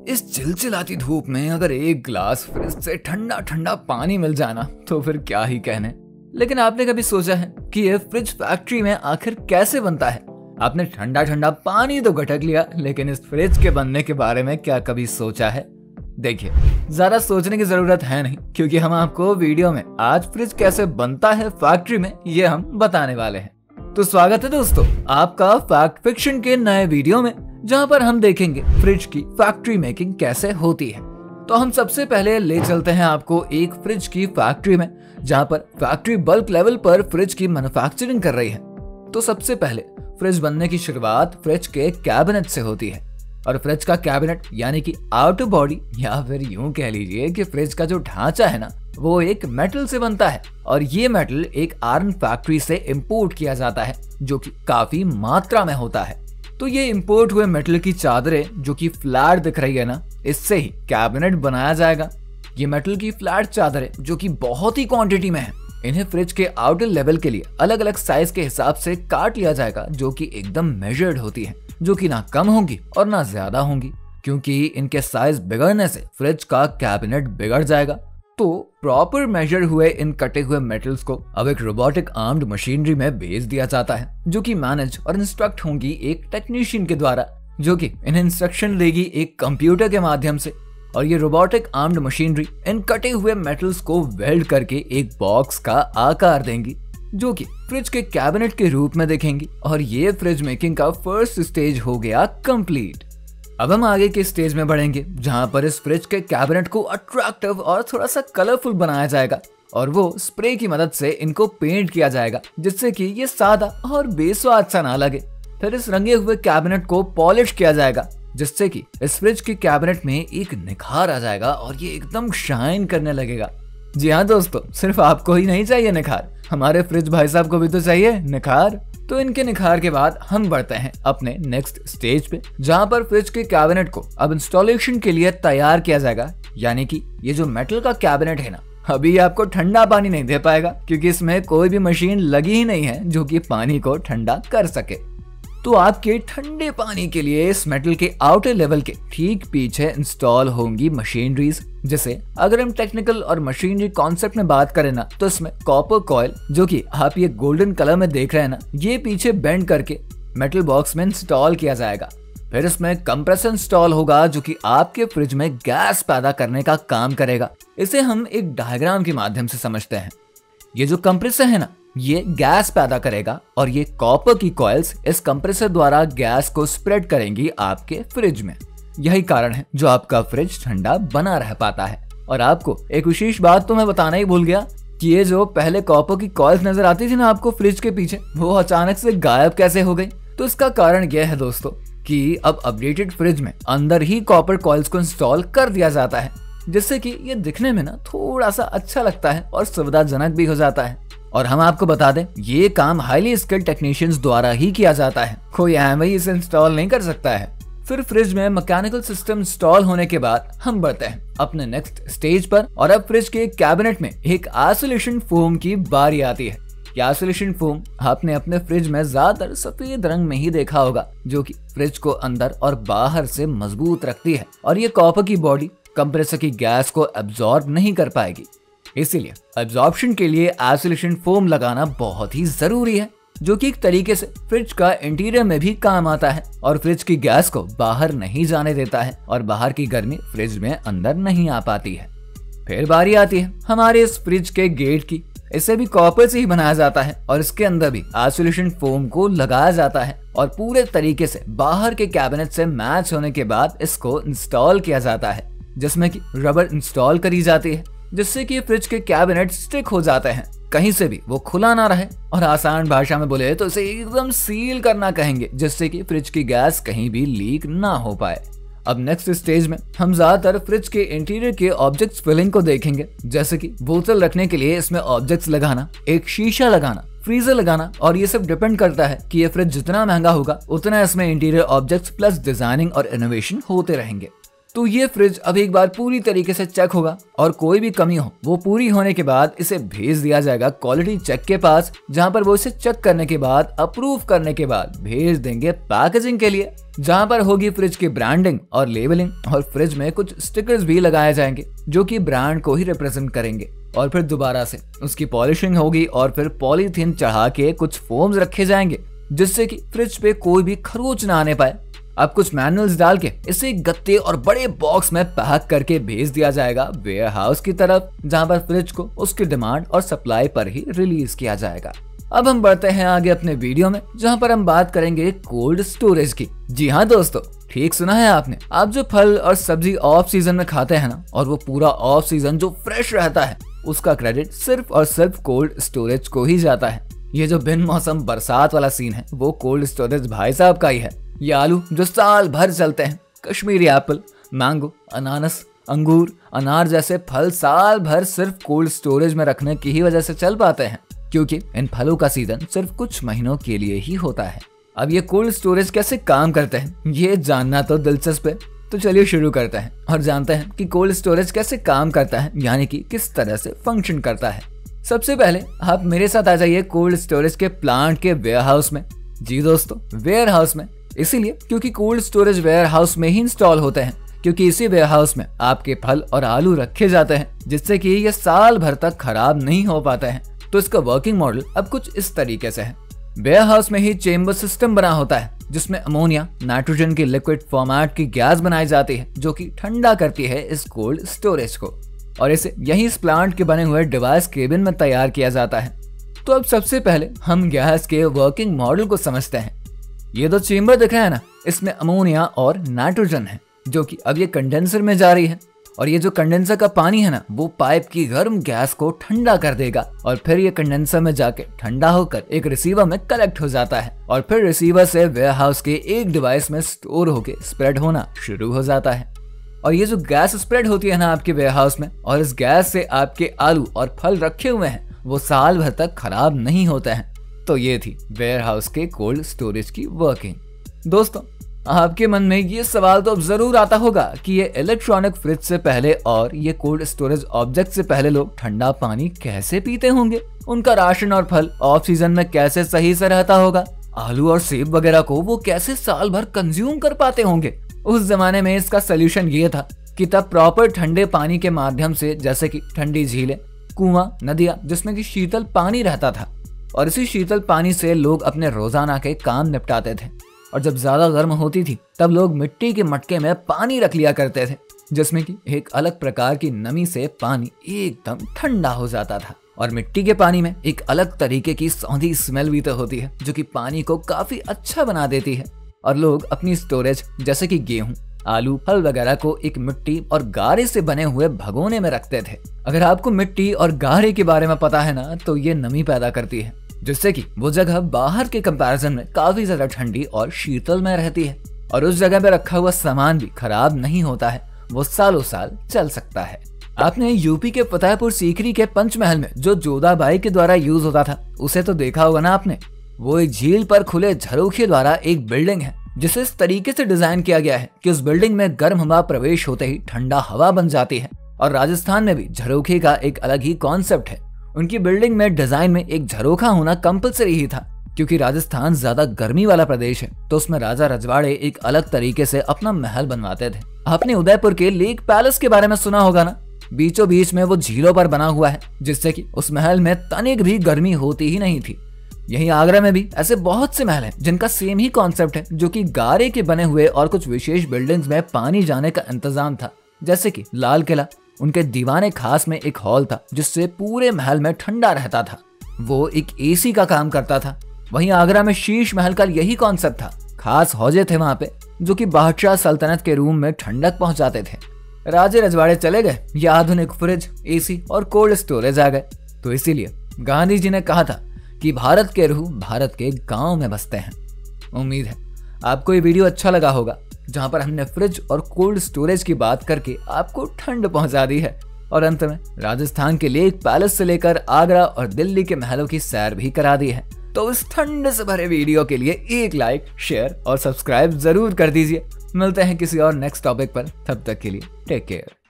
इस चिलचिलाती धूप में अगर एक ग्लास फ्रिज से ठंडा ठंडा पानी मिल जाना तो फिर क्या ही कहने। लेकिन आपने कभी सोचा है कि ये फ्रिज फैक्ट्री में आखिर कैसे बनता है? आपने ठंडा ठंडा पानी तो गटक लिया, लेकिन इस फ्रिज के बनने के बारे में क्या कभी सोचा है? देखिए, ज्यादा सोचने की जरूरत है नहीं, क्योंकि हम आपको वीडियो में आज फ्रिज कैसे बनता है फैक्ट्री में ये हम बताने वाले हैं। तो स्वागत है दोस्तों आपका फैक्ट फिक्शन के नए वीडियो में, जहां पर हम देखेंगे फ्रिज की फैक्ट्री मेकिंग कैसे होती है। तो हम सबसे पहले ले चलते हैं आपको एक फ्रिज की फैक्ट्री में, जहां पर फैक्ट्री बल्क लेवल पर फ्रिज की मैन्युफैक्चरिंग कर रही है। तो सबसे पहले फ्रिज बनने की शुरुआत फ्रिज के कैबिनेट से होती है, और फ्रिज का कैबिनेट यानी कि आउटर बॉडी, या फिर यूं कह लीजिए कि फ्रिज का जो ढांचा है ना, वो एक मेटल से बनता है, और ये मेटल एक आयरन फैक्ट्री से इंपोर्ट किया जाता है, जो कि काफी मात्रा में होता है। तो ये इंपोर्ट हुए मेटल की चादरें जो कि फ्लैट दिख रही है ना, इससे ही कैबिनेट बनाया जाएगा। ये मेटल की फ्लैट चादरें जो कि बहुत ही क्वांटिटी में है, इन्हें फ्रिज के आउटर लेवल के लिए अलग अलग साइज के हिसाब से काट लिया जाएगा, जो कि एकदम मेजर्ड होती है, जो कि ना कम होंगी और ना ज्यादा होंगी, क्योंकि इनके साइज बिगड़ने से फ्रिज का कैबिनेट बिगड़ जाएगा। तो प्रॉपर मेजर हुए इन कटे हुए मेटल्स को अब एक रोबोटिक आर्म्ड मशीनरी में भेज दिया जाता है, जो कि मैनेज और इंस्ट्रक्ट होंगी एक टेक्नीशियन के द्वारा, जो कि इन्हें इंस्ट्रक्शन देगी एक कंप्यूटर के माध्यम से। और ये रोबोटिक आर्म्ड मशीनरी इन कटे हुए मेटल्स को वेल्ड करके एक बॉक्स का आकार देंगी, जो कि फ्रिज के कैबिनेट के रूप में दिखेंगी। और ये फ्रिज मेकिंग का फर्स्ट स्टेज हो गया कंप्लीट। अब हम आगे के स्टेज में बढ़ेंगे, जहां पर इस फ्रिज के कैबिनेट को अट्रैक्टिव और थोड़ा सा कलरफुल बनाया जाएगा, और वो स्प्रे की मदद से इनको पेंट किया जाएगा, जिससे कि ये सादा और बेस्वाद सा ना लगे। फिर इस रंगे हुए कैबिनेट को पॉलिश किया जाएगा, जिससे कि इस फ्रिज के कैबिनेट में एक निखार आ जाएगा और ये एकदम शाइन करने लगेगा। जी हाँ दोस्तों, सिर्फ आपको ही नहीं चाहिए निखार, हमारे फ्रिज भाई साहब को भी तो चाहिए निखार। तो इनके निखार के बाद हम बढ़ते हैं अपने नेक्स्ट स्टेज पे, जहां पर फ्रिज के कैबिनेट को अब इंस्टॉलेशन के लिए तैयार किया जाएगा। यानी कि ये जो मेटल का कैबिनेट है ना, अभी आपको ठंडा पानी नहीं दे पाएगा, क्योंकि इसमें कोई भी मशीन लगी ही नहीं है जो कि पानी को ठंडा कर सके। तो आपके ठंडे पानी के लिए इस मेटल के आउटर लेवल के ठीक पीछे इंस्टॉल होंगी मशीनरीज। जैसे अगर हम टेक्निकल और मशीनरी कॉन्सेप्ट में बात करें ना, तो इसमें कॉपर कॉइल, जो कि आप ये गोल्डन कलर में देख रहे हैं ना, ये पीछे बेंड करके मेटल बॉक्स में इंस्टॉल किया जाएगा। फिर इसमें कंप्रेसर इंस्टॉल होगा, जो कि आपके फ्रिज में गैस पैदा करने का काम करेगा। इसे हम एक डायग्राम के माध्यम से समझते हैं। ये जो कंप्रेसर है ना, ये गैस पैदा करेगा, और ये कॉपर की कॉइल्स इस कंप्रेसर द्वारा गैस को स्प्रेड करेंगी आपके फ्रिज में। यही कारण है जो आपका फ्रिज ठंडा बना रह पाता है। और आपको एक विशेष बात तो मैं बताना ही भूल गया कि ये जो पहले कॉपर की कॉइल्स नजर आती थी ना आपको फ्रिज के पीछे, वो अचानक से गायब कैसे हो गई? तो इसका कारण यह है दोस्तों कि अब अपडेटेड फ्रिज में अंदर ही कॉपर कॉइल्स को इंस्टॉल कर दिया जाता है, जिससे कि ये दिखने में ना थोड़ा सा अच्छा लगता है और सुविधाजनक भी हो जाता है। और हम आपको बता दें, ये काम हाईली स्किल्ड टेक्नीशियंस द्वारा ही किया जाता है, कोई एम इसे इंस्टॉल नहीं कर सकता है। फिर फ्रिज में मैकेनिकल सिस्टम इंस्टॉल होने के बाद हम बढ़ते हैं अपने नेक्स्ट स्टेज पर, और अब फ्रिज के कैबिनेट में एक आइसोलेशन फोम की बारी आती है। ये आइसोलेशन फोम आपने अपने फ्रिज में ज्यादातर सफेद रंग में ही देखा होगा, जो कि फ्रिज को अंदर और बाहर से मजबूत रखती है, और ये कॉपर की बॉडी कंप्रेसर की गैस को एब्जॉर्ब नहीं कर पाएगी। इसीलिए एब्जॉर्प्शन के लिए आइसोलेशन फोम लगाना बहुत ही जरूरी है, जो कि एक तरीके से फ्रिज का इंटीरियर में भी काम आता है, और फ्रिज की गैस को बाहर नहीं जाने देता है, और बाहर की गर्मी फ्रिज में अंदर नहीं आ पाती है। फिर बारी आती है हमारे इस फ्रिज के गेट की। इसे भी कॉपर से ही बनाया जाता है, और इसके अंदर भी आइसोलेशन फोम को लगाया जाता है, और पूरे तरीके से बाहर के कैबिनेट से मैच होने के बाद इसको इंस्टॉल किया जाता है, जिसमें कि रबर इंस्टॉल करी जाती है, जिससे कि फ्रिज के कैबिनेट स्टिक हो जाते हैं, कहीं से भी वो खुला ना रहे। और आसान भाषा में बोले तो इसे एकदम सील करना कहेंगे, जिससे कि फ्रिज की गैस कहीं भी लीक ना हो पाए। अब नेक्स्ट स्टेज में हम ज्यादातर फ्रिज के इंटीरियर के ऑब्जेक्ट्स फिलिंग को देखेंगे, जैसे कि बोतल रखने के लिए इसमें ऑब्जेक्ट्स लगाना, एक शीशा लगाना, फ्रीजर लगाना। और ये सब डिपेंड करता है कि ये फ्रिज जितना महंगा होगा उतना इसमें इंटीरियर ऑब्जेक्ट्स प्लस डिजाइनिंग और इनोवेशन होते रहेंगे। तो ये फ्रिज अब एक बार पूरी तरीके से चेक होगा और कोई भी कमी हो वो पूरी होने के बाद इसे भेज दिया जाएगा क्वालिटी चेक के पास, जहां पर वो इसे चेक करने के बाद अप्रूव करने के बाद भेज देंगे पैकेजिंग के लिए, जहां पर होगी फ्रिज की ब्रांडिंग और लेबलिंग, और फ्रिज में कुछ स्टिकर्स भी लगाए जाएंगे जो कि ब्रांड को ही रिप्रेजेंट करेंगे। और फिर दोबारा से उसकी पॉलिशिंग होगी और फिर पॉलीथीन चढ़ा के कुछ फोम्स रखे जाएंगे जिससे कि फ्रिज पे कोई भी खरोच ना आने पाए। अब कुछ मैनुअल्स डाल के इसे गत्ते और बड़े बॉक्स में पैक करके भेज दिया जाएगा वेयर हाउस की तरफ, जहां पर फ्रिज को उसकी डिमांड और सप्लाई पर ही रिलीज किया जाएगा। अब हम बढ़ते हैं आगे अपने वीडियो में, जहां पर हम बात करेंगे कोल्ड स्टोरेज की। जी हाँ दोस्तों, ठीक सुना है आपने। आप जो फल और सब्जी ऑफ सीजन में खाते हैं ना, और वो पूरा ऑफ सीजन जो फ्रेश रहता है, उसका क्रेडिट सिर्फ और सिर्फ कोल्ड स्टोरेज को ही जाता है। ये जो बिन मौसम बरसात वाला सीन है वो कोल्ड स्टोरेज भाई साहब का ही है। ये आलू जो साल भर चलते हैं, कश्मीरी एप्पल, मैंगो, अनानास, अंगूर, अनार जैसे फल साल भर सिर्फ कोल्ड स्टोरेज में रखने की ही वजह से चल पाते हैं, क्योंकि इन फलों का सीजन सिर्फ कुछ महीनों के लिए ही होता है। अब ये कोल्ड स्टोरेज कैसे काम करते हैं ये जानना तो दिलचस्प है, तो चलिए शुरू करते हैं और जानते हैं कि कोल्ड स्टोरेज कैसे काम करता है, यानी कि किस तरह से फंक्शन करता है। सबसे पहले आप मेरे साथ आ जाइए कोल्ड स्टोरेज के प्लांट के वेयर हाउस में। जी दोस्तों, वेयर हाउस में इसीलिए क्योंकि कोल्ड स्टोरेज वेयर हाउस में ही इंस्टॉल होते हैं, क्योंकि इसी वेयर हाउस में आपके फल और आलू रखे जाते हैं, जिससे कि ये साल भर तक खराब नहीं हो पाते हैं। तो इसका वर्किंग मॉडल अब कुछ इस तरीके से है। वेयर हाउस में ही चेंबर सिस्टम बना होता है, जिसमें अमोनिया, नाइट्रोजन की लिक्विड फॉर्मेट की गैस बनाई जाती है, जो कि ठंडा करती है इस कोल्ड स्टोरेज को, और इसे यही इस प्लांट के बने हुए डिवाइस केबिन में तैयार किया जाता है। तो अब सबसे पहले हम गैस के वर्किंग मॉडल को समझते हैं। ये दो चेंबर दिख रहा है ना, इसमें अमोनिया और नाइट्रोजन है, जो कि अब ये कंडेंसर में जा रही है, और ये जो कंडेंसर का पानी है ना, वो पाइप की गर्म गैस को ठंडा कर देगा, और फिर ये कंडेंसर में जाके ठंडा होकर एक रिसीवर में कलेक्ट हो जाता है, और फिर रिसीवर से वेयर हाउस के एक डिवाइस में स्टोर होके स्प्रेड होना शुरू हो जाता है। और ये जो गैस स्प्रेड होती है ना आपके वेयर हाउस में, और इस गैस से आपके आलू और फल रखे हुए हैं वो साल भर तक खराब नहीं होते हैं। तो ये थी वेयर हाउस के कोल्ड स्टोरेज की वर्किंग। दोस्तों, आपके मन में ये सवाल तो अब जरूर आता होगा कि ये इलेक्ट्रॉनिक फ्रिज से पहले और ये कोल्ड स्टोरेज ऑब्जेक्ट से पहले लोग ठंडा पानी कैसे पीते होंगे, उनका राशन और फल ऑफ सीजन में कैसे सही से रहता होगा, आलू और सेब वगैरह को वो कैसे साल भर कंज्यूम कर पाते होंगे। उस जमाने में इसका सोल्यूशन ये था कि तब प्रॉपर ठंडे पानी के माध्यम से, जैसे कि ठंडी झीलें, कुआं, नदियां जिसमें कि शीतल पानी रहता था, और इसी शीतल पानी से लोग अपने रोजाना के काम निपटाते थे। और जब ज्यादा गर्म होती थी तब लोग मिट्टी के मटके में पानी रख लिया करते थे, जिसमें कि एक अलग प्रकार की नमी से पानी एकदम ठंडा हो जाता था। और मिट्टी के पानी में एक अलग तरीके की सौंधी स्मेल भी तो होती है, जो कि पानी को काफी अच्छा बना देती है। और लोग अपनी स्टोरेज जैसे कि गेहूं, आलू, फल वगैरह को एक मिट्टी और गारे से बने हुए भगोने में रखते थे। अगर आपको मिट्टी और गारे के बारे में पता है ना, तो ये नमी पैदा करती है, जिससे कि वो जगह बाहर के कंपैरिजन में काफी ज्यादा ठंडी और शीतल में रहती है, और उस जगह पे रखा हुआ सामान भी खराब नहीं होता है, वो सालों साल चल सकता है। आपने यूपी के फतेहपुर सीकरी के पंचमहल में जो जोधाबाई के द्वारा यूज होता था, उसे तो देखा होगा ना आपने। वो एक झील पर खुले झरोखे द्वारा एक बिल्डिंग है, जिसे इस तरीके से डिजाइन किया गया है कि उस बिल्डिंग में गर्म हवा प्रवेश होते ही ठंडा हवा बन जाती है। और राजस्थान में भी झरोखे का एक अलग ही कॉन्सेप्ट है। उनकी बिल्डिंग में डिजाइन में एक झरोखा होना कंपलसरी ही था, क्योंकि राजस्थान ज्यादा गर्मी वाला प्रदेश है, तो उसमें राजा रजवाड़े एक अलग तरीके से अपना महल बनवाते थे। आपने उदयपुर के लेक पैलेस के बारे में सुना होगा ना, बीचों बीच में वो झीलों पर बना हुआ है, जिससे कि उस महल में तनिक भी गर्मी होती ही नहीं थी। यहीं आगरा में भी ऐसे बहुत से महल हैं जिनका सेम ही कॉन्सेप्ट है, जो कि गारे के बने हुए और कुछ विशेष बिल्डिंग्स में पानी जाने का इंतजाम था। जैसे कि लाल किला, उनके दीवाने खास में एक हॉल था जिससे पूरे महल में ठंडा रहता था, वो एक एसी का काम करता था। वहीं आगरा में शीश महल का यही कॉन्सेप्ट था, खास हौजे थे वहां पे जो कि बादशाह सल्तनत के रूम में ठंडक पहुंचाते थे। राजे रजवाड़े चले गए, ये आधुनिक फ्रिज, एसी और कोल्ड स्टोरेज आ गए। तो इसीलिए गांधी जी ने कहा था कि भारत के रूह भारत के गांव में बसते हैं। उम्मीद है आपको ये वीडियो अच्छा लगा होगा, जहां पर हमने फ्रिज और कोल्ड स्टोरेज की बात करके आपको ठंड पहुंचा दी है, और अंत में राजस्थान के लेक पैलेस से लेकर आगरा और दिल्ली के महलों की सैर भी करा दी है। तो इस ठंड से भरे वीडियो के लिए एक लाइक, शेयर और सब्सक्राइब जरूर कर दीजिए। मिलते हैं किसी और नेक्स्ट टॉपिक पर, तब तक के लिए टेक केयर।